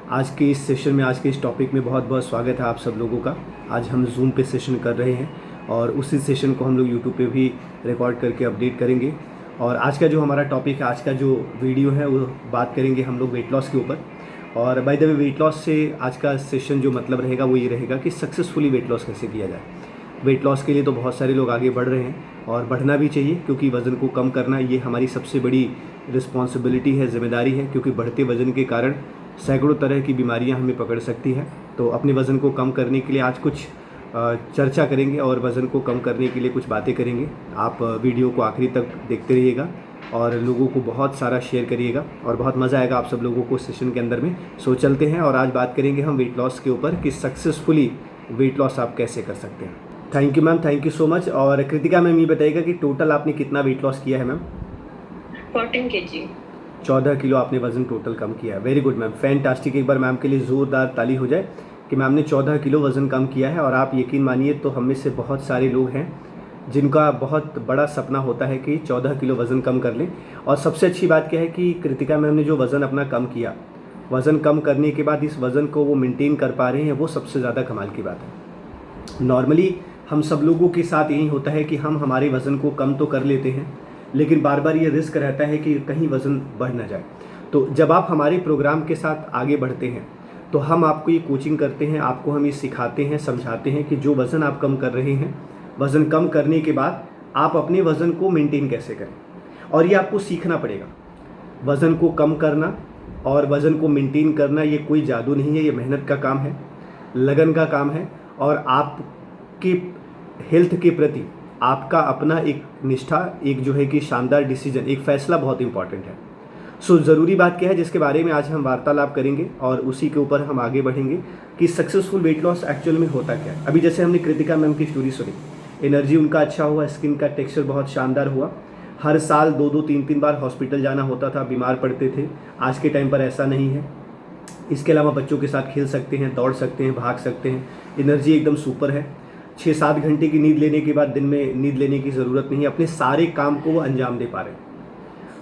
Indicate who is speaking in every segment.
Speaker 1: आज के इस सेशन में, आज के इस टॉपिक में बहुत बहुत स्वागत है आप सब लोगों का। आज हम जूम पे सेशन कर रहे हैं और उसी सेशन को हम लोग यूट्यूब पे भी रिकॉर्ड करके अपडेट करेंगे। और आज का जो हमारा टॉपिक है, आज का जो वीडियो है, वो बात करेंगे हम लोग वेट लॉस के ऊपर। और by the way, weight loss से आज का सेशन जो मतलब रहेगा वो ये रहेगा कि सक्सेसफुली वेट लॉस कैसे किया जाए। वेट लॉस के लिए तो बहुत सारे लोग आगे बढ़ रहे हैं और बढ़ना भी चाहिए, क्योंकि वज़न को कम करना ये हमारी सबसे बड़ी रिस्पॉन्सिबिलिटी है, जिम्मेदारी है। क्योंकि बढ़ते वज़न के कारण सैकड़ों तरह की बीमारियां हमें पकड़ सकती हैं। तो अपने वज़न को कम करने के लिए आज कुछ चर्चा करेंगे और वज़न को कम करने के लिए कुछ बातें करेंगे। आप वीडियो को आखिरी तक देखते रहिएगा और लोगों को बहुत सारा शेयर करिएगा और बहुत मज़ा आएगा आप सब लोगों को सेशन के अंदर में। सो चलते हैं और आज बात करेंगे हम वेट लॉस के ऊपर कि सक्सेसफुली वेट लॉस आप कैसे कर सकते हैं। Thank you ma'am, thank you so much. और कृतिका मैम, ये बताइएगा कि टोटल आपने कितना वेट लॉस किया है मैम?
Speaker 2: 14 kg।
Speaker 1: 14 किलो आपने वज़न टोटल कम किया है। Very good ma'am, fantastic. एक बार मैम के लिए ज़ोरदार ताली हो जाए कि मैम ने 14 किलो वज़न कम किया है। और आप यकीन मानिए, तो हम में से बहुत सारे लोग हैं जिनका बहुत बड़ा सपना होता है कि 14 किलो वज़न कम कर लें। और सबसे अच्छी बात क्या है कि कृतिका मैम ने जो वज़न अपना कम किया, वज़न कम करने के बाद इस वज़न को वो मेंटेन कर पा रहे हैं, वो सबसे ज़्यादा कमाल की बात है। नॉर्मली हम सब लोगों के साथ यही होता है कि हम हमारे वज़न को कम तो कर लेते हैं, लेकिन बार बार ये रिस्क रहता है कि कहीं वज़न बढ़ ना जाए। तो जब आप हमारे प्रोग्राम के साथ आगे बढ़ते हैं तो हम आपको ये कोचिंग करते हैं, आपको हम ये सिखाते हैं, समझाते हैं कि जो वज़न आप कम कर रहे हैं, वज़न कम करने के बाद आप अपने वज़न को मेंटेन कैसे करें। और ये आपको सीखना पड़ेगा। वज़न को कम करना और वज़न को मेंटेन करना ये कोई जादू नहीं है, ये मेहनत का काम है, लगन का काम है। और आपकी हेल्थ के प्रति आपका अपना एक निष्ठा, एक जो है कि शानदार डिसीजन, एक फ़ैसला बहुत इंपॉर्टेंट है। सो ज़रूरी बात क्या है जिसके बारे में आज हम वार्तालाप करेंगे और उसी के ऊपर हम आगे बढ़ेंगे कि सक्सेसफुल वेट लॉस एक्चुअल में होता क्या है। अभी जैसे हमने कृतिका मैम की स्टोरी सुनी, एनर्जी उनका अच्छा हुआ, स्किन का टेक्सचर बहुत शानदार हुआ। हर साल 2-2, 3-3 बार हॉस्पिटल जाना होता था, बीमार पड़ते थे। आज के टाइम पर ऐसा नहीं है। इसके अलावा बच्चों के साथ खेल सकते हैं, दौड़ सकते हैं, भाग सकते हैं। एनर्जी एकदम सुपर है। 6-7 घंटे की नींद लेने के बाद दिन में नींद लेने की ज़रूरत नहीं है, अपने सारे काम को वो अंजाम दे पा रहे हैं।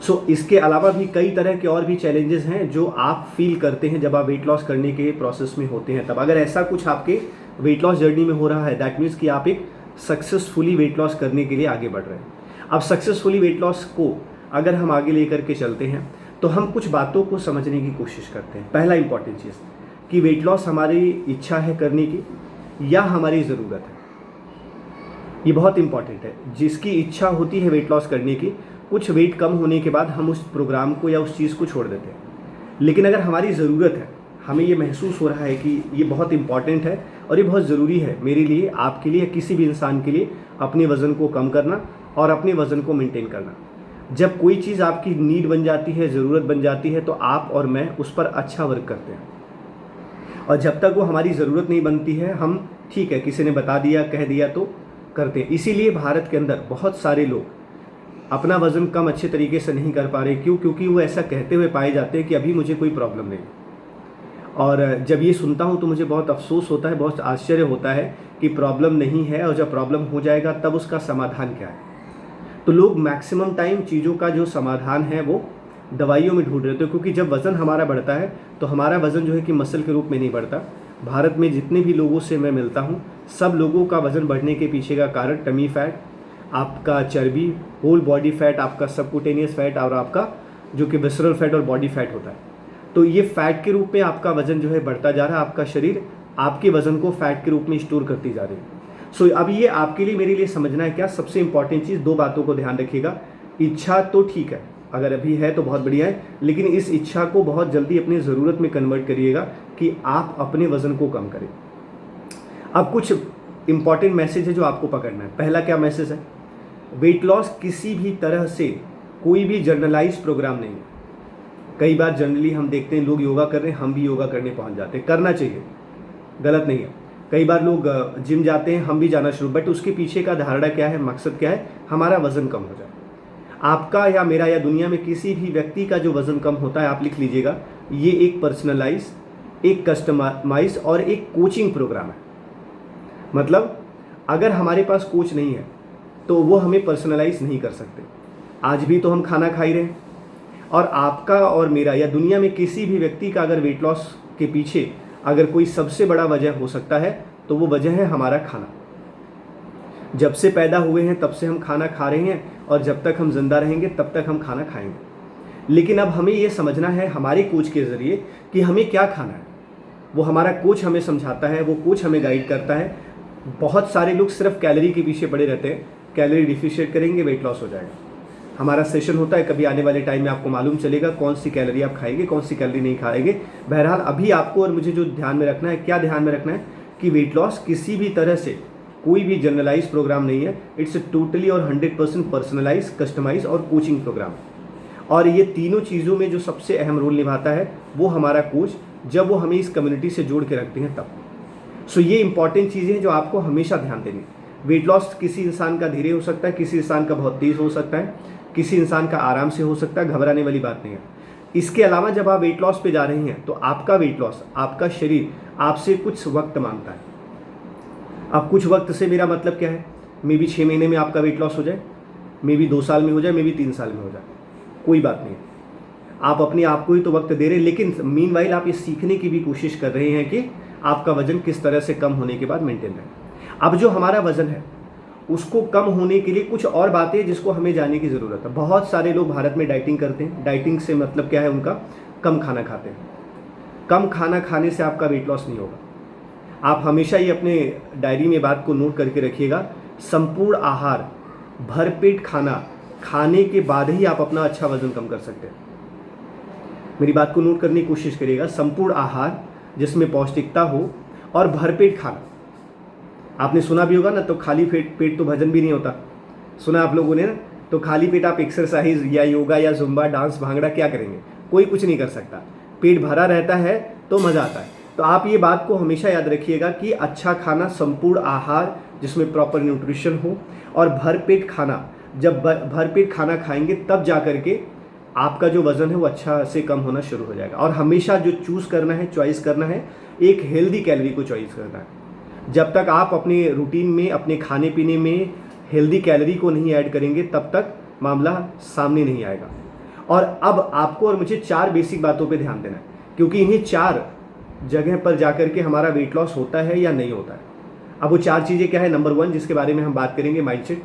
Speaker 1: सो इसके अलावा भी कई तरह के और भी चैलेंजेस हैं जो आप फील करते हैं जब आप वेट लॉस करने के प्रोसेस में होते हैं। तब अगर ऐसा कुछ आपके वेट लॉस जर्नी में हो रहा है, दैट मीन्स कि आप एक सक्सेसफुली वेट लॉस करने के लिए आगे बढ़ रहे हैं। अब सक्सेसफुली वेट लॉस को अगर हम आगे लेकर के चलते हैं तो हम कुछ बातों को समझने की कोशिश करते हैं। पहला इंपॉर्टेंट चीज़ कि वेट लॉस हमारी इच्छा है करने की या हमारी ज़रूरत है। ये बहुत इंपॉर्टेंट है। जिसकी इच्छा होती है वेट लॉस करने की, कुछ वेट कम होने के बाद हम उस प्रोग्राम को या उस चीज़ को छोड़ देते हैं। लेकिन अगर हमारी ज़रूरत है, हमें ये महसूस हो रहा है कि ये बहुत इंपॉर्टेंट है और ये बहुत ज़रूरी है मेरे लिए, आपके लिए, किसी भी इंसान के लिए, अपने वज़न को कम करना और अपने वज़न को मेंटेन करना। जब कोई चीज़ आपकी नीड बन जाती है, ज़रूरत बन जाती है, तो आप और मैं उस पर अच्छा वर्क करते हैं। और जब तक वो हमारी ज़रूरत नहीं बनती है, हम ठीक है, किसी ने बता दिया, कह दिया तो करते हैं। इसीलिए भारत के अंदर बहुत सारे लोग अपना वज़न कम अच्छे तरीके से नहीं कर पा रहे। क्यों? क्योंकि वो ऐसा कहते हुए पाए जाते हैं कि अभी मुझे कोई प्रॉब्लम नहीं। और जब ये सुनता हूँ तो मुझे बहुत अफसोस होता है, बहुत आश्चर्य होता है कि प्रॉब्लम नहीं है, और जब प्रॉब्लम हो जाएगा तब उसका समाधान क्या है। तो लोग मैक्सिमम टाइम चीज़ों का जो समाधान है वो दवाइयों में ढूंढ रहे थे, क्योंकि जब वज़न हमारा बढ़ता है तो हमारा वज़न जो है कि मसल के रूप में नहीं बढ़ता। भारत में जितने भी लोगों से मैं मिलता हूँ, सब लोगों का वज़न बढ़ने के पीछे का कारण टमी फैट, आपका चर्बी, होल बॉडी फैट, आपका सबक्यूटेनियस फैट और आपका जो कि विसरल फैट और बॉडी फैट होता है। तो ये फैट के रूप में आपका वज़न जो है बढ़ता जा रहा है। आपका शरीर आपके वज़न को फैट के रूप में स्टोर करती जा रही है। सो अब ये आपके लिए, मेरे लिए समझना है क्या, सबसे इंपॉर्टेंट चीज़, 2 बातों को ध्यान रखिएगा। इच्छा तो ठीक है, अगर अभी है तो बहुत बढ़िया है, लेकिन इस इच्छा को बहुत जल्दी अपनी ज़रूरत में कन्वर्ट करिएगा कि आप अपने वज़न को कम करें। अब कुछ इंपॉर्टेंट मैसेज है जो आपको पकड़ना है। पहला क्या मैसेज है? वेट लॉस किसी भी तरह से कोई भी जर्नलाइज प्रोग्राम नहीं है। कई बार जनरली हम देखते हैं लोग योगा कर रहे हैं, हम भी योगा करने पहुंच जाते हैं। करना चाहिए, गलत नहीं है। कई बार लोग जिम जाते हैं, हम भी जाना शुरू, बट उसके पीछे का धारणा क्या है, मकसद क्या है? हमारा वज़न कम हो जाए। आपका या मेरा या दुनिया में किसी भी व्यक्ति का जो वज़न कम होता है, आप लिख लीजिएगा, ये एक पर्सनलाइज, एक कस्टमाइज और एक कोचिंग प्रोग्राम है। मतलब अगर हमारे पास कोच नहीं है तो वो हमें पर्सनलाइज नहीं कर सकते। आज भी तो हम खाना खा ही रहे हैं, और आपका और मेरा या दुनिया में किसी भी व्यक्ति का अगर वेट लॉस के पीछे अगर कोई सबसे बड़ा वजह हो सकता है तो वो वजह है हमारा खाना। जब से पैदा हुए हैं तब से हम खाना खा रहे हैं और जब तक हम जिंदा रहेंगे तब तक हम खाना खाएंगे। लेकिन अब हमें ये समझना है हमारे कोच के ज़रिए कि हमें क्या खाना है। वो हमारा कोच हमें समझाता है, वो कोच हमें गाइड करता है। बहुत सारे लोग सिर्फ कैलोरी के पीछे पड़े रहते हैं, कैलोरी डिफिशिएट करेंगे वेट लॉस हो जाएगा। हमारा सेशन होता है, कभी आने वाले टाइम में आपको मालूम चलेगा कौन सी कैलोरी आप खाएंगे, कौन सी कैलोरी नहीं खाएंगे। बहरहाल अभी आपको और मुझे जो ध्यान में रखना है, क्या ध्यान में रखना है कि वेट लॉस किसी भी तरह से कोई भी जनरलाइज प्रोग्राम नहीं है। इट्स टोटली और 100% पर्सनलाइज, कस्टमाइज और कोचिंग प्रोग्राम। और ये तीनों चीज़ों में जो सबसे अहम रोल निभाता है वो हमारा कोच, जब वो हमें इस कम्युनिटी से जोड़ के रखते हैं तब। सो ये इंपॉर्टेंट चीज़ें हैं जो आपको हमेशा ध्यान देनी। वेट लॉस किसी इंसान का धीरे हो सकता है, किसी इंसान का बहुत तेज़ हो सकता है, किसी इंसान का आराम से हो सकता है, घबराने वाली बात नहीं है। इसके अलावा जब आप वेट लॉस पे जा रहे हैं तो आपका वेट लॉस, आपका शरीर आपसे कुछ वक्त मांगता है। अब कुछ वक्त से मेरा मतलब क्या है, मे बी 6 महीने में आपका वेट लॉस हो जाए, मे बी 2 साल में हो जाए, मे बी 3 साल में हो जाए, कोई बात नहीं। आप अपने आप को ही तो वक्त दे रहे हैं, लेकिन मीनवाइल आप ये सीखने की भी कोशिश कर रहे हैं कि आपका वजन किस तरह से कम होने के बाद मेंटेन रहे। अब जो हमारा वजन है उसको कम होने के लिए कुछ और बातें जिसको हमें जानने की ज़रूरत है। बहुत सारे लोग भारत में डाइटिंग करते हैं। डाइटिंग से मतलब क्या है उनका, कम खाना खाते हैं। कम खाना खाने से आपका वेट लॉस नहीं होगा। आप हमेशा ही अपने डायरी में बात को नोट करके रखिएगा, संपूर्ण आहार, भरपेट खाना खाने के बाद ही आप अपना अच्छा वजन कम कर सकते हैं। मेरी बात को नोट करने की कोशिश करिएगा, संपूर्ण आहार जिसमें पौष्टिकता हो और भरपेट खाना। आपने सुना भी होगा ना, तो खाली पेट तो भजन भी नहीं होता, सुना आप लोगों ने ना। तो खाली पेट आप एक्सरसाइज या योगा या जुम्बा, डांस, भांगड़ा क्या करेंगे, कोई कुछ नहीं कर सकता। पेट भरा रहता है तो मज़ा आता है। तो आप ये बात को हमेशा याद रखिएगा कि अच्छा खाना, संपूर्ण आहार जिसमें प्रॉपर न्यूट्रिशन हो और भरपेट खाना, जब भरपेट खाना खाएंगे तब जा करके आपका जो वज़न है वो अच्छा से कम होना शुरू हो जाएगा। और हमेशा जो चूज़ करना है, चॉइस करना है, एक हेल्दी कैलोरी को चॉइस करना है। जब तक आप अपने रूटीन में, अपने खाने पीने में हेल्दी कैलोरी को नहीं ऐड करेंगे तब तक मामला सामने नहीं आएगा। और अब आपको और मुझे 4 बेसिक बातों पे ध्यान देना है, क्योंकि इन्हीं 4 जगह पर जाकर के हमारा वेट लॉस होता है या नहीं होता है। अब वो 4 चीज़ें क्या है? नंबर 1 जिसके बारे में हम बात करेंगे, माइंडसेट।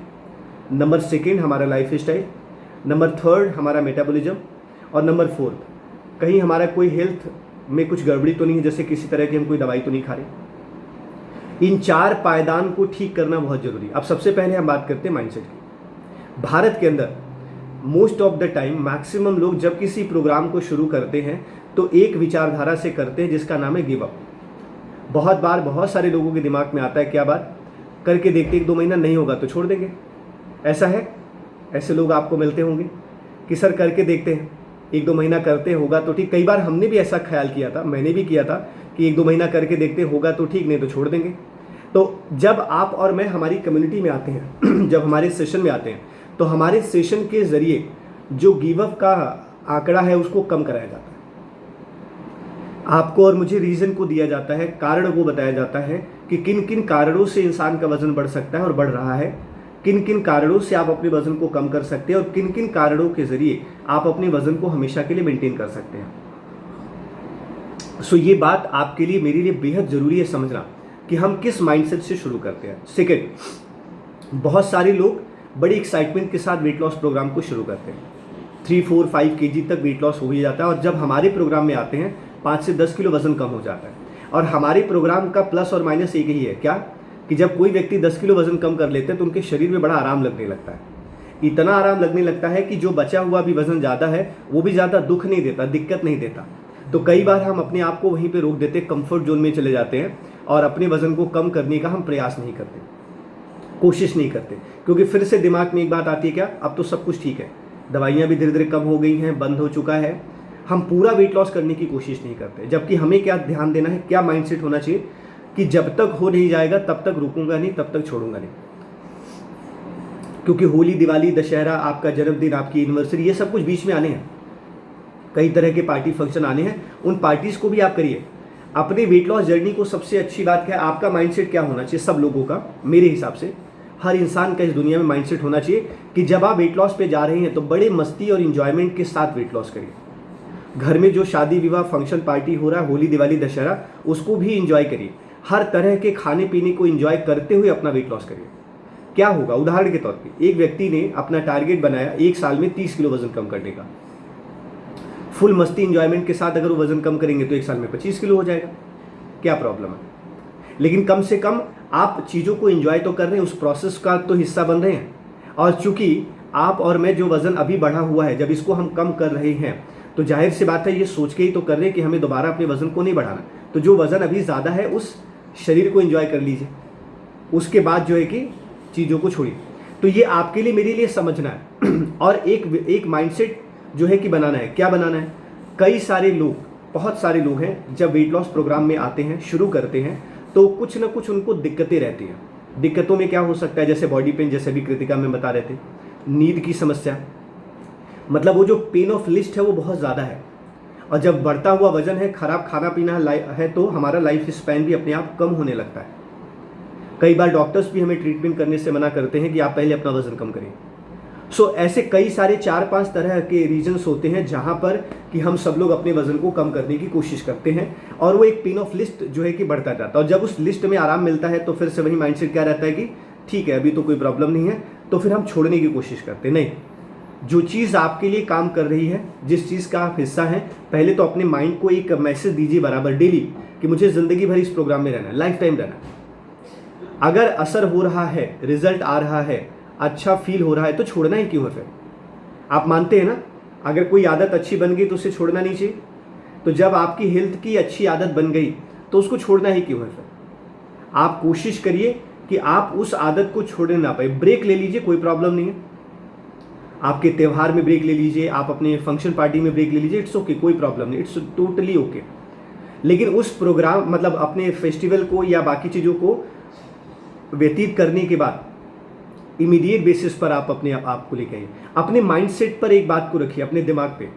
Speaker 1: नंबर 2 हमारा लाइफ स्टाइल। नंबर 3 हमारा मेटाबॉलिज्म। और नंबर 4 कहीं हमारा कोई हेल्थ में कुछ गड़बड़ी तो नहीं है, जैसे किसी तरह की हम कोई दवाई तो नहीं खा रहे। इन 4 पायदान को ठीक करना बहुत जरूरी है। अब सबसे पहले हम बात करते हैं माइंडसेट की। भारत के अंदर most of the time maximum लोग जब किसी प्रोग्राम को शुरू करते हैं तो एक विचारधारा से करते हैं जिसका नाम है गिव अप। बहुत बार बहुत सारे लोगों के दिमाग में आता है क्या बात, करके देखते 1-2 महीना नहीं होगा तो छोड़ देंगे। ऐसा है, ऐसे लोग आपको मिलते होंगे कि सर करके देखते हैं, 1-2 महीना करते होगा तो ठीक। कई बार हमने भी ऐसा ख्याल किया था, मैंने भी किया था कि 1-2 महीना करके देखते होगा तो ठीक, नहीं तो छोड़ देंगे। तो जब आप और मैं हमारी कम्युनिटी में आते हैं जब हमारे सेशन में आते हैं तो हमारे सेशन के ज़रिए जो गिव अप का आंकड़ा है उसको कम कराया जाता है। आपको और मुझे रीज़न को दिया जाता है, कारण को बताया जाता है कि किन किन कारणों से इंसान का वज़न बढ़ सकता है और बढ़ रहा है, किन किन कारणों से आप अपने वज़न को कम कर सकते हैं और किन किन कारणों के ज़रिए आप अपने वज़न को हमेशा के लिए मेंटेन कर सकते हैं। सो ये बात आपके लिए, मेरे लिए बेहद ज़रूरी है समझना कि हम किस माइंडसेट से शुरू करते हैं। सेकेंड, बहुत सारे लोग बड़ी एक्साइटमेंट के साथ वेट लॉस प्रोग्राम को शुरू करते हैं। 3, 4, 5 kg तक वेट लॉस हो ही जाता है और जब हमारे प्रोग्राम में आते हैं 5 से 10 किलो वज़न कम हो जाता है। और हमारे प्रोग्राम का प्लस और माइनस एक ही है, क्या कि जब कोई व्यक्ति 10 किलो वज़न कम कर लेते हैं तो उनके शरीर में बड़ा आराम लगने लगता है। इतना आराम लगने लगता है कि जो बचा हुआ भी वज़न ज़्यादा है वो भी ज़्यादा दुख नहीं देता, दिक्कत नहीं देता। तो कई बार हम अपने आप को वहीं पे रोक देते, कंफर्ट जोन में चले जाते हैं और अपने वज़न को कम करने का हम प्रयास नहीं करते, कोशिश नहीं करते, क्योंकि फिर से दिमाग में एक बात आती है, क्या अब तो सब कुछ ठीक है, दवाइयाँ भी धीरे धीरे कम हो गई हैं, बंद हो चुका है। हम पूरा वेट लॉस करने की कोशिश नहीं करते। जबकि हमें क्या ध्यान देना है, क्या माइंडसेट होना चाहिए कि जब तक हो नहीं जाएगा तब तक रुकूंगा नहीं, तब तक छोड़ूंगा नहीं। क्योंकि होली, दिवाली, दशहरा, आपका जन्मदिन, आपकी एनिवर्सरी, ये सब कुछ बीच में आने हैं। कई तरह के पार्टी फंक्शन आने हैं, उन पार्टीज़ को भी आप करिए। अपने वेट लॉस जर्नी को सबसे अच्छी बात क्या है, आपका माइंडसेट क्या होना चाहिए, सब लोगों का, मेरे हिसाब से हर इंसान का इस दुनिया में माइंडसेट होना चाहिए कि जब आप वेट लॉस पे जा रहे हैं तो बड़े मस्ती और इन्जॉयमेंट के साथ वेट लॉस करिए। घर में जो शादी विवाह फंक्शन पार्टी हो रहा है, होली दिवाली दशहरा, उसको भी इंजॉय करिए। हर तरह के खाने पीने को इंजॉय करते हुए अपना वेट लॉस करिए। क्या होगा, उदाहरण के तौर पे एक व्यक्ति ने अपना टारगेट बनाया 1 साल में 30 किलो वजन कम करने का। फुल मस्ती इंजॉयमेंट के साथ अगर वो वजन कम करेंगे तो 1 साल में 25 किलो हो जाएगा। क्या प्रॉब्लम है? लेकिन कम से कम आप चीज़ों को एंजॉय तो कर रहे हैं, उस प्रोसेस का तो हिस्सा बन रहे हैं। और चूंकि आप और मैं जो वज़न अभी बढ़ा हुआ है, जब इसको हम कम कर रहे हैं तो जाहिर सी बात है ये सोच के ही तो कर रहे हैं कि हमें दोबारा अपने वज़न को नहीं बढ़ाना। तो जो वज़न अभी ज़्यादा है उस शरीर को एंजॉय कर लीजिए, उसके बाद जो है कि चीज़ों को छोड़िए। तो ये आपके लिए मेरे लिए समझना है और एक माइंडसेट जो है कि बनाना है। क्या बनाना है? कई सारे लोग, बहुत सारे लोग हैं जब वेट लॉस प्रोग्राम में आते हैं, शुरू करते हैं तो कुछ ना कुछ उनको दिक्कतें रहती हैं। दिक्कतों में क्या हो सकता है? जैसे बॉडी पेन, जैसे भी कृतिका में बता रहे थे, नींद की समस्या, मतलब वो जो पेन ऑफ लिस्ट है वो बहुत ज़्यादा है। और जब बढ़ता हुआ वजन है, खराब खाना पीना है तो हमारा लाइफ स्पैन भी अपने आप कम होने लगता है। कई बार डॉक्टर्स भी हमें ट्रीटमेंट करने से मना करते हैं कि आप पहले अपना वजन कम करें। ऐसे कई सारे 4-5 तरह के रीजंस होते हैं जहां पर कि हम सब लोग अपने वजन को कम करने की कोशिश करते हैं और वो एक पेन ऑफ लिस्ट जो है कि बढ़ता जाता है। और जब उस लिस्ट में आराम मिलता है तो फिर से वही माइंडसेट क्या रहता है कि ठीक है, अभी तो कोई प्रॉब्लम नहीं है, तो फिर हम छोड़ने की कोशिश करते हैं। नहीं, जो चीज़ आपके लिए काम कर रही है, जिस चीज़ का आप हिस्सा हैं, पहले तो अपने माइंड को एक मैसेज दीजिए बराबर डेली कि मुझे ज़िंदगी भर इस प्रोग्राम में रहना है, लाइफ टाइम रहना है। अगर असर हो रहा है, रिजल्ट आ रहा है, अच्छा फील हो रहा है तो छोड़ना ही क्यों है फिर? आप मानते हैं ना, अगर कोई आदत अच्छी बन गई तो उसे छोड़ना नहीं चाहिए। तो जब आपकी हेल्थ की अच्छी आदत बन गई तो उसको छोड़ना ही क्यों है फिर? आप कोशिश करिए कि आप उस आदत को छोड़ने ना पाए। ब्रेक ले लीजिए, कोई प्रॉब्लम नहीं है। आपके त्यौहार में ब्रेक ले लीजिए, आप अपने फंक्शन पार्टी में ब्रेक ले लीजिए, इट्स ओके, कोई प्रॉब्लम नहीं, इट्स टोटली ओके। लेकिन उस प्रोग्राम मतलब अपने फेस्टिवल को या बाकी चीज़ों को व्यतीत करने के बाद इमीडिएट बेसिस पर आप अपने आप को लेके आइए। अपने माइंडसेट पर एक बात को रखिए अपने दिमाग पे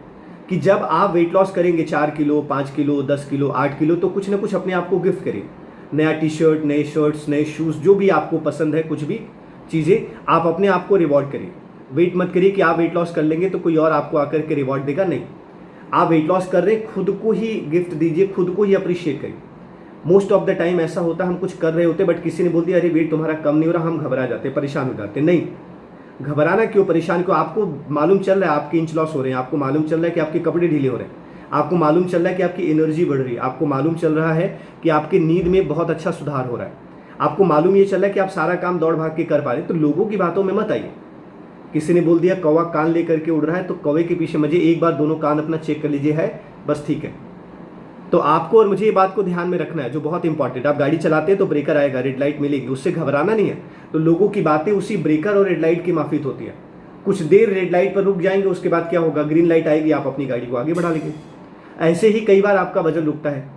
Speaker 1: कि जब आप वेट लॉस करेंगे 4 किलो, 5 किलो, 10 किलो, 8 किलो, तो कुछ ना कुछ अपने आप को गिफ्ट करिए। नया टी शर्ट, नए शर्ट्स, नए शूज़, जो भी आपको पसंद है, कुछ भी चीज़ें आप अपने आप को रिवॉर्ड करिए। वेट मत करिए कि आप वेट लॉस कर लेंगे तो कोई और आपको आकर के रिवॉर्ड देगा। नहीं, आप वेट लॉस कर रहे हैं, खुद को ही गिफ्ट दीजिए, खुद को ही अप्रिशिएट करिए। मोस्ट ऑफ द टाइम ऐसा होता है, हम कुछ कर रहे होते बट किसी ने बोल दिया अरे वेट तुम्हारा कम नहीं हो रहा, हम घबरा जाते, परेशान हो जाते। नहीं, घबराना क्यों, परेशान क्यों? आपको मालूम चल रहा है आपके इंच लॉस हो रहे हैं, आपको मालूम चल रहा है कि आपके कपड़े ढीले हो रहे हैं, आपको मालूम चल रहा है कि आपकी एनर्जी बढ़ रही है, आपको मालूम चल रहा है कि आपकी नींद में बहुत अच्छा सुधार हो रहा है, आपको मालूम ये चल रहा है कि आप सारा काम दौड़ भाग के कर पा रहे हैं। तो लोगों की बातों में मत आइए। किसी ने बोल दिया कौवा कान लेकर के उड़ रहा है तो कौवे के पीछे मजे, एक बार दोनों कान अपना चेक कर लीजिए, है बस, ठीक है। तो आपको और मुझे ये बात को ध्यान में रखना है जो बहुत इंपॉर्टेंट। आप गाड़ी चलाते हैं तो ब्रेकर आएगा, रेड लाइट मिलेगी, उससे घबराना नहीं है। तो लोगों की बातें उसी ब्रेकर और रेड लाइट की माफिक होती है। कुछ देर रेड लाइट पर रुक जाएंगे, उसके बाद क्या होगा, ग्रीन लाइट आएगी, आप अपनी गाड़ी को आगे बढ़ा लेंगे। ऐसे ही कई बार आपका वजन रुकता है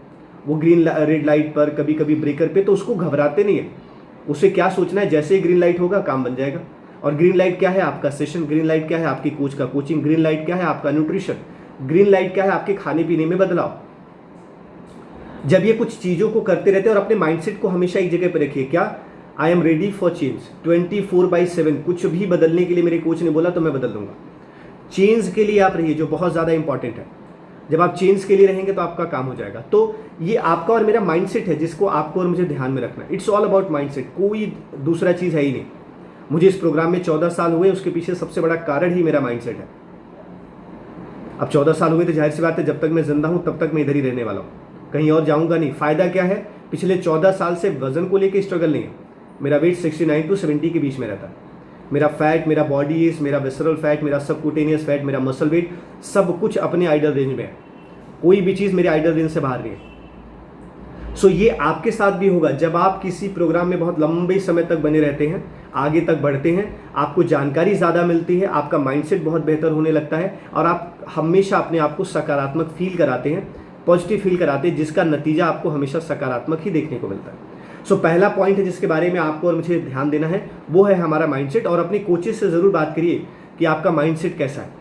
Speaker 1: वो रेड लाइट पर, कभी कभी ब्रेकर पे, तो उसको घबराते नहीं है। उसे क्या सोचना है, जैसे ही ग्रीन लाइट होगा काम बन जाएगा। और ग्रीन लाइट क्या है, आपका सेशन। ग्रीन लाइट क्या है, आपकी कोच का कोचिंग। ग्रीन लाइट क्या है, आपका न्यूट्रिशन। ग्रीन लाइट क्या है, आपके खाने पीने में बदलाव। जब ये कुछ चीज़ों को करते रहते हैं और अपने माइंडसेट को हमेशा एक जगह पर रखिए, क्या I am ready for change 24/7। कुछ भी बदलने के लिए मेरे कोच ने बोला तो मैं बदल दूंगा। चेंज के लिए आप रहिए, जो बहुत ज़्यादा इंपॉर्टेंट है। जब आप चेंज के लिए रहेंगे तो आपका काम हो जाएगा। तो ये आपका और मेरा माइंडसेट है जिसको आपको और मुझे ध्यान में रखना है। इट्स ऑल अबाउट माइंडसेट, कोई दूसरा चीज़ है ही नहीं। मुझे इस प्रोग्राम में 14 साल हुए, उसके पीछे सबसे बड़ा कारण ही मेरा माइंडसेट है। अब 14 साल हुए तो जाहिर सी बात है जब तक मैं जिंदा हूँ तब तक मैं इधर ही रहने वाला हूँ, कहीं और जाऊँगा नहीं। फ़ायदा क्या है, पिछले 14 साल से वजन को लेकर स्ट्रगल नहीं है। मेरा वेट 69 to 70 के बीच में रहता है। मेरा फैट, मेरा बॉडी एज, मेरा विसरल फैट, मेरा सबक्यूटेनियस फैट, मेरा मसल वेट, सब कुछ अपने आइडल रेंज में है। कोई भी चीज़ मेरे आइडल रेंज से बाहर नहीं है। ये आपके साथ भी होगा। जब आप किसी प्रोग्राम में बहुत लंबे समय तक बने रहते हैं, आगे तक बढ़ते हैं, आपको जानकारी ज़्यादा मिलती है, आपका माइंडसेट बहुत बेहतर होने लगता है और आप हमेशा अपने आप को सकारात्मक फील कराते हैं, पॉजिटिव फील कराते हैं, जिसका नतीजा आपको हमेशा सकारात्मक ही देखने को मिलता है। पहला पॉइंट है जिसके बारे में आपको और मुझे ध्यान देना है, वो है हमारा माइंडसेट। और अपने कोचेस से ज़रूर बात करिए कि आपका माइंडसेट कैसा है।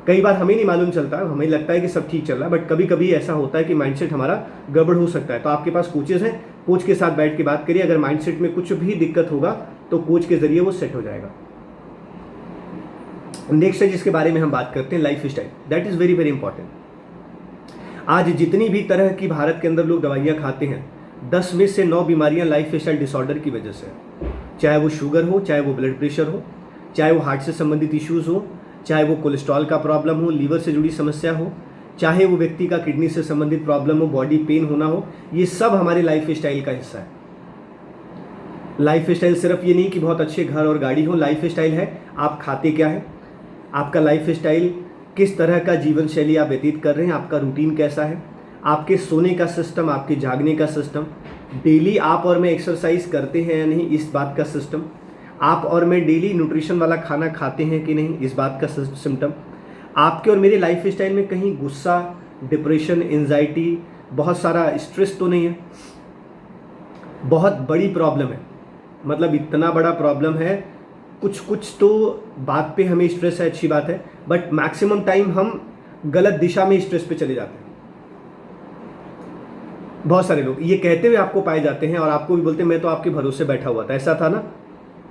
Speaker 1: कई बार हमें नहीं मालूम चलता, हमें लगता है कि सब ठीक चल रहा है, बट कभी कभी ऐसा होता है कि माइंडसेट हमारा गड़बड़ हो सकता है। तो आपके पास कोचेस हैं, कोच के साथ बैठ के बात करिए। अगर माइंडसेट में कुछ भी दिक्कत होगा तो कोच के जरिए वो सेट हो जाएगा। नेक्स्ट है जिसके बारे में हम बात करते हैं, life style. That is very very important. आज जितनी भी तरह की भारत के अंदर लोग दवाइयाँ खाते हैं, 10 में से 9 बीमारियाँ लाइफ स्टाइल डिसऑर्डर की वजह से है। चाहे वो शुगर हो, चाहे वो ब्लड प्रेशर हो, चाहे वो हार्ट से संबंधित इश्यूज़ हो, चाहे वो कोलेस्ट्रॉल का प्रॉब्लम हो, लीवर से जुड़ी समस्या हो, चाहे वो व्यक्ति का किडनी से संबंधित प्रॉब्लम हो, बॉडी पेन होना हो, ये सब हमारे लाइफ स्टाइल का हिस्सा है। लाइफ स्टाइल सिर्फ ये नहीं कि बहुत अच्छे घर और गाड़ी हो, लाइफ स्टाइल है आप खाते क्या है, आपका लाइफ स्टाइल किस तरह का जीवन शैली आप व्यतीत कर रहे हैं, आपका रूटीन कैसा है, आपके सोने का सिस्टम, आपके जागने का सिस्टम, डेली आप और मैं एक्सरसाइज करते हैं या नहीं, इस बात का सिस्टम, आप और मैं डेली न्यूट्रिशन वाला खाना खाते हैं कि नहीं, इस बात का सिम्टम, आपके और मेरे लाइफ स्टाइल में कहीं गुस्सा, डिप्रेशन, एंजाइटी, बहुत सारा स्ट्रेस तो नहीं है। बहुत बड़ी प्रॉब्लम है, मतलब इतना बड़ा प्रॉब्लम है, कुछ कुछ तो बात पे हमें स्ट्रेस है, अच्छी बात है, बट मैक्सिमम टाइम हम गलत दिशा में स्ट्रेस पे चले जाते हैं। बहुत सारे लोग ये कहते हुए आपको पाए जाते हैं और आपको भी बोलते हैं मैं तो आपके भरोसे बैठा हुआ था। ऐसा था ना,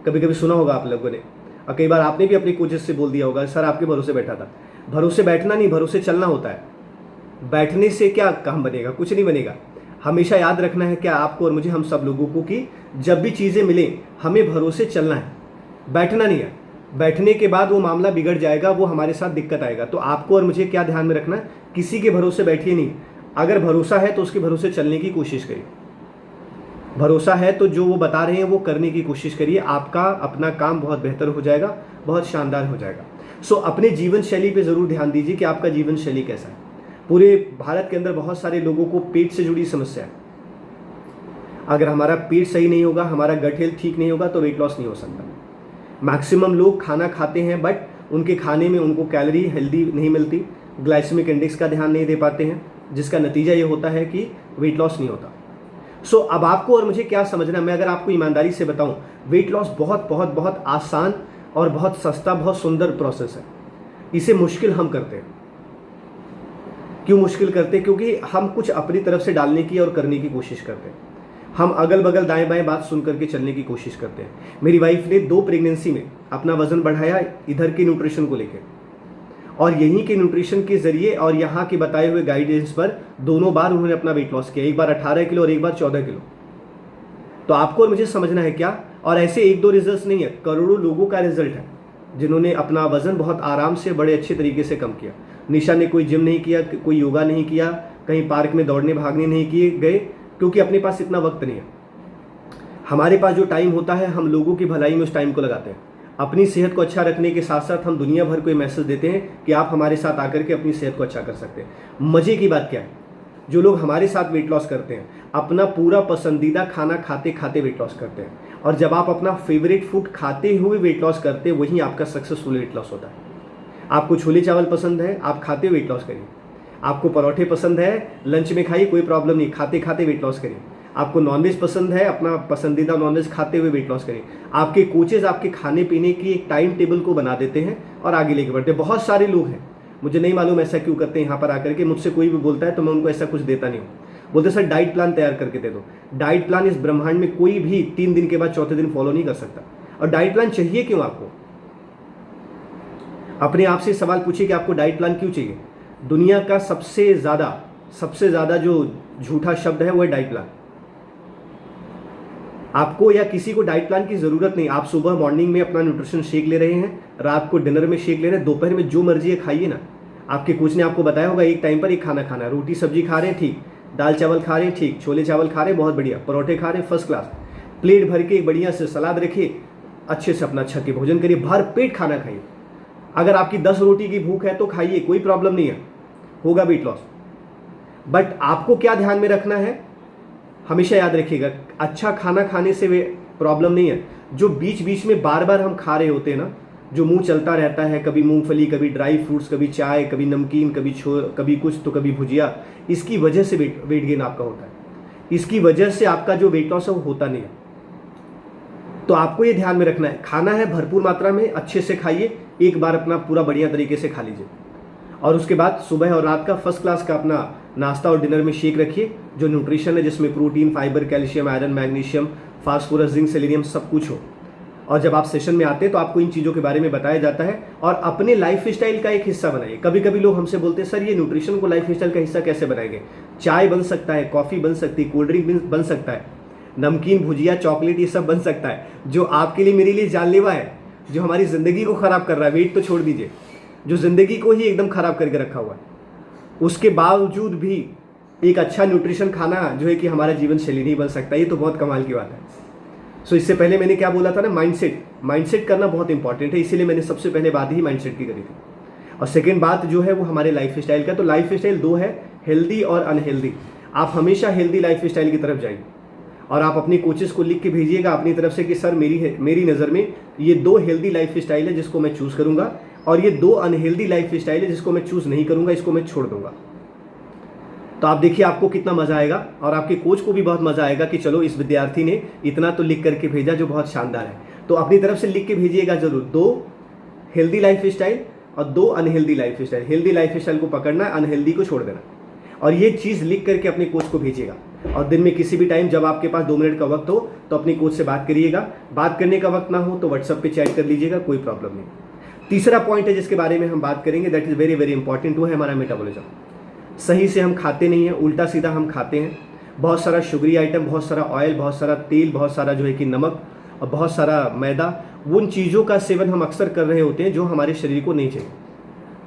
Speaker 1: कभी कभी सुना होगा आप लोगों ने, और कई बार आपने भी अपनी कोशिश से बोल दिया होगा सर आपके भरोसे बैठा था। भरोसे बैठना नहीं, भरोसे चलना होता है। बैठने से क्या काम बनेगा, कुछ नहीं बनेगा। हमेशा याद रखना है क्या आपको और मुझे, हम सब लोगों को, कि जब भी चीज़ें मिलें हमें भरोसे चलना है, बैठना नहीं है। बैठने के बाद वो मामला बिगड़ जाएगा, वो हमारे साथ दिक्कत आएगा। तो आपको और मुझे क्या ध्यान में रखना है, किसी के भरोसे बैठिए नहीं। अगर भरोसा है तो उसके भरोसे चलने की कोशिश करिए। भरोसा है तो जो वो बता रहे हैं वो करने की कोशिश करिए, आपका अपना काम बहुत बेहतर हो जाएगा, बहुत शानदार हो जाएगा। सो अपने जीवन शैली पे ज़रूर ध्यान दीजिए कि आपका जीवन शैली कैसा है। पूरे भारत के अंदर बहुत सारे लोगों को पेट से जुड़ी समस्या है। अगर हमारा पेट सही नहीं होगा, हमारा गट हेल्थ ठीक नहीं होगा तो वेट लॉस नहीं हो सकता। मैक्सिमम लोग खाना खाते हैं बट उनके खाने में उनको कैलोरी हेल्दी नहीं मिलती, ग्लाइसेमिक इंडेक्स का ध्यान नहीं दे पाते हैं, जिसका नतीजा ये होता है कि वेट लॉस नहीं होता। सो अब आपको और मुझे क्या समझना, मैं अगर आपको ईमानदारी से बताऊं, वेट लॉस बहुत बहुत बहुत आसान और बहुत सस्ता, बहुत सुंदर प्रोसेस है। इसे मुश्किल हम करते हैं। क्यों मुश्किल करते हैं? क्योंकि हम कुछ अपनी तरफ से डालने की और करने की कोशिश करते हैं। हम अगल बगल दाएं बाएं बात सुन करके चलने की कोशिश करते हैं। मेरी वाइफ ने 2 प्रेगनेंसी में अपना वजन बढ़ाया इधर के न्यूट्रिशन को लेकर, और यहीं के न्यूट्रिशन के जरिए और यहाँ के बताए हुए गाइडेंस पर दोनों बार उन्होंने अपना वेट लॉस किया, एक बार 18 किलो और एक बार 14 किलो। तो आपको और मुझे समझना है क्या, और ऐसे 1-2 रिजल्ट नहीं है, करोड़ों लोगों का रिजल्ट है जिन्होंने अपना वजन बहुत आराम से बड़े अच्छे तरीके से कम किया। निशा ने कोई जिम नहीं किया, कोई योगा नहीं किया, कहीं पार्क में दौड़ने भागने नहीं किए गए, क्योंकि अपने पास इतना वक्त नहीं है। हमारे पास जो टाइम होता है हम लोगों की भलाई में उस टाइम को लगाते हैं। अपनी सेहत को अच्छा रखने के साथ साथ हम दुनिया भर को ये मैसेज देते हैं कि आप हमारे साथ आकर के अपनी सेहत को अच्छा कर सकते हैं। मज़े की बात क्या है, जो लोग हमारे साथ वेट लॉस करते हैं अपना पूरा पसंदीदा खाना खाते खाते वेट लॉस करते हैं, और जब आप अपना फेवरेट फूड खाते हुए वेट लॉस करते हैं वहीं आपका सक्सेसफुल वेट लॉस होता है। आपको छोले चावल पसंद है, आप खाते वेट लॉस करिए। आपको परोठे पसंद है, लंच में खाइए, कोई प्रॉब्लम नहीं, खाते खाते वेट लॉस करिए। आपको नॉनवेज पसंद है, अपना पसंदीदा नॉनवेज खाते हुए वेट लॉस करिए। आपके कोचेज आपके खाने पीने की एक टाइम टेबल को बना देते हैं और आगे लेके बढ़ते हैं। बहुत सारे लोग हैं, मुझे नहीं मालूम ऐसा क्यों करते हैं, यहाँ पर आकर के मुझसे कोई भी बोलता है तो मैं उनको ऐसा कुछ देता नहीं हूँ। बोलते सर डाइट प्लान तैयार करके दे दो। डाइट प्लान इस ब्रह्मांड में कोई भी 3 दिन के बाद चौथे दिन फॉलो नहीं कर सकता। और डाइट प्लान चाहिए क्यों आपको? अपने आप से सवाल पूछिए कि आपको डाइट प्लान क्यों चाहिए। दुनिया का सबसे ज़्यादा जो झूठा शब्द है वो है डाइट प्लान। आपको या किसी को डाइट प्लान की ज़रूरत नहीं। आप सुबह मॉर्निंग में अपना न्यूट्रिशन शेक ले रहे हैं, रात को डिनर में शेक ले रहे हैं, दोपहर में जो मर्जी है खाइए ना। आपके कोच ने आपको बताया होगा एक टाइम पर एक खाना खाना है। रोटी सब्जी खा रहे हैं ठीक, दाल चावल खा रहे हैं ठीक, छोले चावल खा रहे हैं बहुत बढ़िया, परोठे खा रहे हैं फर्स्ट क्लास, प्लेट भर के एक बढ़िया से सलाद रखिए, अच्छे से अपना छक के भोजन करिए, भर पेट खाना खाइए। अगर आपकी 10 रोटी की भूख है तो खाइए, कोई प्रॉब्लम नहीं है, होगा वेट लॉस। बट आपको क्या ध्यान में रखना है, हमेशा याद रखिएगा, अच्छा खाना खाने से प्रॉब्लम नहीं है। जो बीच बीच में बार बार हम खा रहे होते हैं ना, जो मुंह चलता रहता है, कभी मूंगफली, कभी ड्राई फ्रूट्स, कभी चाय, कभी नमकीन, कभी कुछ तो कभी भुजिया, इसकी वजह से वेट गेन आपका होता है। इसकी वजह से आपका जो वेट लॉस है वो होता नहीं है। तो आपको ये ध्यान में रखना है, खाना है भरपूर मात्रा में, अच्छे से खाइए, एक बार अपना पूरा बढ़िया तरीके से खा लीजिए, और उसके बाद सुबह और रात का फर्स्ट क्लास का अपना नाश्ता और डिनर में शेक रखिए, जो न्यूट्रिशन है जिसमें protein, fibre, calcium, iron, magnesium, phosphorus, zinc, selenium सब कुछ हो। और जब आप सेशन में आते हैं तो आपको इन चीज़ों के बारे में बताया जाता है और अपने लाइफ स्टाइल का एक हिस्सा बनाइए। कभी कभी लोग हमसे बोलते हैं सर ये न्यूट्रिशन को लाइफ स्टाइल का हिस्सा कैसे बनाएंगे? चाय बन सकता है, कॉफ़ी बन सकती है, कोल्ड ड्रिंक बन सकता है, नमकीन, भुजिया, चॉकलेट, ये सब बन सकता है। जो आपके लिए, मेरे लिए जानलेवा है, जो हमारी ज़िंदगी को ख़राब कर रहा है, वेट तो छोड़ दीजिए, जो ज़िंदगी को ही एकदम ख़राब करके रखा हुआ है, उसके बावजूद भी एक अच्छा न्यूट्रिशन खाना जो है कि हमारा जीवन शैली नहीं बन सकता। ये तो बहुत कमाल की बात है। सो इससे पहले मैंने क्या बोला था ना, माइंडसेट करना बहुत इंपॉर्टेंट है, इसीलिए मैंने सबसे पहले बात ही माइंडसेट की करी थी। और सेकेंड बात जो है वो हमारे लाइफ स्टाइल का। तो लाइफ स्टाइल दो है, हेल्दी और अनहेल्दी। आप हमेशा हेल्दी लाइफ स्टाइल की तरफ जाइए और आप अपनी कोचेस को लिख के भेजिएगा अपनी तरफ से कि सर मेरी नज़र में ये 2 हेल्दी लाइफ स्टाइल है जिसको मैं चूज़ करूँगा, और ये 2 अनहेल्दी लाइफ स्टाइल है जिसको मैं चूज़ नहीं करूँगा, इसको मैं छोड़ दूंगा। तो आप देखिए आपको कितना मज़ा आएगा और आपके कोच को भी बहुत मज़ा आएगा कि चलो इस विद्यार्थी ने इतना तो लिख करके भेजा जो बहुत शानदार है। तो अपनी तरफ से लिख के भेजिएगा ज़रूर, 2 हेल्दी लाइफ स्टाइल और 2 unhealthy life style. Healthy life style को पकड़ना है, अनहेल्दी को छोड़ देना, और ये चीज़ लिख करके अपने कोच को भेजिएगा। और दिन में किसी भी टाइम जब आपके पास 2 मिनट का वक्त हो तो अपने कोच से बात करिएगा। बात करने का वक्त ना हो तो व्हाट्सएप पे चैट कर लीजिएगा, कोई प्रॉब्लम नहीं। तीसरा पॉइंट है जिसके बारे में हम बात करेंगे, that is very very important, वो है हमारा मेटाबॉलिज्म। सही से हम खाते नहीं हैं, उल्टा सीधा हम खाते हैं। बहुत सारा शुगरी आइटम, बहुत सारा ऑयल, बहुत सारा तेल, बहुत सारा जो है कि नमक और बहुत सारा मैदा, उन चीज़ों का सेवन हम अक्सर कर रहे होते हैं जो हमारे शरीर को नहीं चाहिए,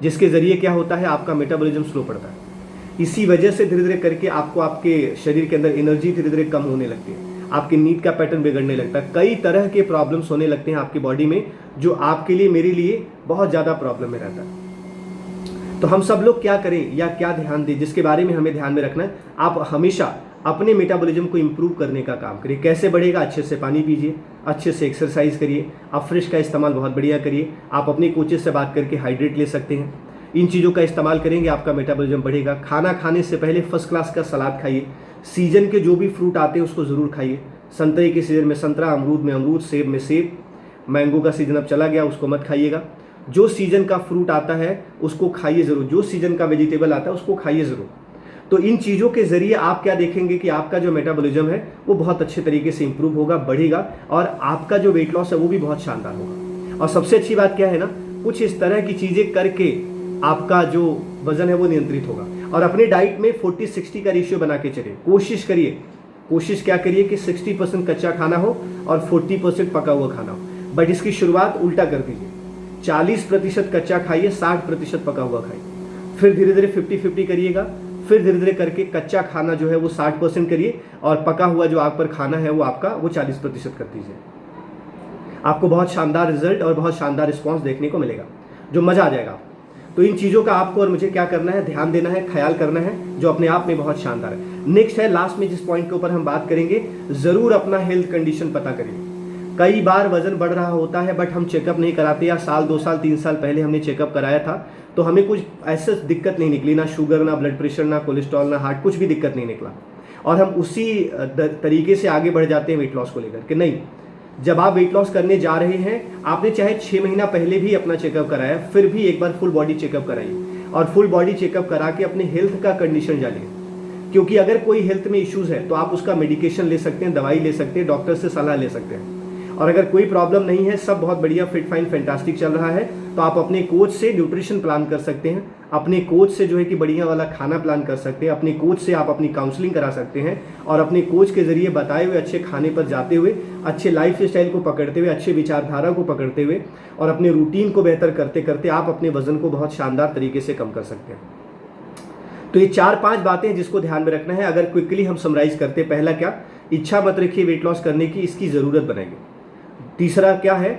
Speaker 1: जिसके ज़रिए क्या होता है, आपका मेटाबॉलिज्म स्लो पड़ता है। इसी वजह से धीरे धीरे करके आपको आपके शरीर के अंदर एनर्जी धीरे धीरे कम होने लगती है, आपकी नींद का पैटर्न बिगड़ने लगता है, कई तरह के प्रॉब्लम्स होने लगते हैं आपकी बॉडी में, जो आपके लिए, मेरे लिए बहुत ज़्यादा प्रॉब्लम में रहता है। तो हम सब लोग क्या करें या क्या ध्यान दें, जिसके बारे में हमें ध्यान में रखना है, आप हमेशा अपने मेटाबॉलिज्म को इम्प्रूव करने का काम करिए। कैसे बढ़ेगा? अच्छे से पानी पीजिए, अच्छे से एक्सरसाइज करिए, आप फ्रिज का इस्तेमाल बहुत बढ़िया करिए, आप अपने कोचेस से बात करके हाइड्रेट ले सकते हैं। इन चीज़ों का इस्तेमाल करेंगे, आपका मेटाबॉलिज्म बढ़ेगा। खाना खाने से पहले फर्स्ट क्लास का सलाद खाइए, सीजन के जो भी फ्रूट आते हैं उसको ज़रूर खाइए। संतरे के सीजन में संतरा, अमरूद में अमरूद, सेब में सेब, मैंगो का सीजन अब चला गया, उसको मत खाइएगा। जो सीजन का फ्रूट आता है उसको खाइए ज़रूर, जो सीजन का वेजिटेबल आता है उसको खाइए ज़रूर। तो इन चीज़ों के ज़रिए आप क्या देखेंगे कि आपका जो मेटाबॉलिज्म है वो बहुत अच्छे तरीके से इंप्रूव होगा, बढ़ेगा, और आपका जो वेट लॉस है वो भी बहुत शानदार होगा। और सबसे अच्छी बात क्या है ना, कुछ इस तरह की चीज़ें करके आपका जो वज़न है वो नियंत्रित होगा। और अपने डाइट में 40-60 का रेशियो बना के चलिए। कोशिश क्या करिए कि 60% कच्चा खाना हो और 40% पका हुआ खाना हो। बट इसकी शुरुआत उल्टा कर दीजिए, 40% कच्चा खाइए, 60% पका हुआ खाइए। फिर धीरे धीरे 50-50 करिएगा, फिर धीरे धीरे करके कच्चा खाना जो है वो 60% करिए और पका हुआ जो आप पर खाना है वो आपका वो 40% कर दीजिए। आपको बहुत शानदार रिजल्ट और बहुत शानदार रिस्पॉन्स देखने को मिलेगा, जो मज़ा आ जाएगा। तो इन चीज़ों का आपको और मुझे क्या करना है, ध्यान देना है, ख्याल करना है, जो अपने आप में बहुत शानदार है। नेक्स्ट है, लास्ट में जिस पॉइंट के ऊपर हम बात करेंगे, ज़रूर अपना हेल्थ कंडीशन पता करिए। कई बार वजन बढ़ रहा होता है बट हम चेकअप नहीं कराते, या साल 2 साल 3 साल पहले हमने चेकअप कराया था तो हमें कुछ ऐसे दिक्कत नहीं निकली, ना शुगर, ना ब्लड प्रेशर, ना कोलेस्ट्रॉल, ना हार्ट, कुछ भी दिक्कत नहीं निकला, और हम उसी तरीके से आगे बढ़ जाते हैं वेट लॉस को लेकर के। नहीं, जब आप वेट लॉस करने जा रहे हैं, आपने चाहे 6 महीना पहले भी अपना चेकअप कराया, फिर भी एक बार फुल बॉडी चेकअप कराइए, और फुल बॉडी चेकअप करा के अपने हेल्थ का कंडीशन जानिए। क्योंकि अगर कोई हेल्थ में इश्यूज़ है तो आप उसका मेडिकेशन ले सकते हैं, दवाई ले सकते हैं, डॉक्टर से सलाह ले सकते हैं। और अगर कोई प्रॉब्लम नहीं है, सब बहुत बढ़िया, फिट फाइन फैंटास्टिक चल रहा है, तो आप अपने कोच से न्यूट्रिशन प्लान कर सकते हैं, अपने कोच से जो है कि बढ़िया वाला खाना प्लान कर सकते हैं, अपने कोच से आप अपनी काउंसलिंग करा सकते हैं, और अपने कोच के जरिए बताए हुए अच्छे खाने पर जाते हुए, अच्छे लाइफ स्टाइल को पकड़ते हुए, अच्छे विचारधारा को पकड़ते हुए और अपने रूटीन को बेहतर करते करते आप अपने वजन को बहुत शानदार तरीके से कम कर सकते हैं। तो ये 4-5 बातें जिसको ध्यान में रखना है। अगर क्विकली हम समराइज करते हैं, पहला क्या, इच्छा मत रखिए वेट लॉस करने की, इसकी ज़रूरत बनाइए। तीसरा क्या है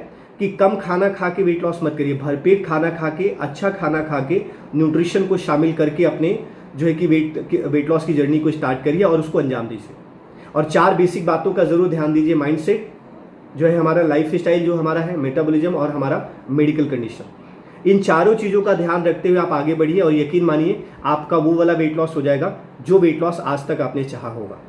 Speaker 1: कि कम खाना खा के वेट लॉस मत करिए, भरपेट खाना खा के, अच्छा खाना खा के, न्यूट्रिशन को शामिल करके अपने जो है कि वेट लॉस की जर्नी को स्टार्ट करिए और उसको अंजाम दीजिए। और 4 बेसिक बातों का ज़रूर ध्यान दीजिए, माइंडसेट जो है, हमारा लाइफ स्टाइल जो हमारा है, मेटाबॉलिज्म और हमारा मेडिकल कंडीशन। इन चारों चीज़ों का ध्यान रखते हुए आप आगे बढ़िए और यकीन मानिए आपका वो वाला वेट लॉस हो जाएगा जो वेट लॉस आज तक आपने चाहा होगा।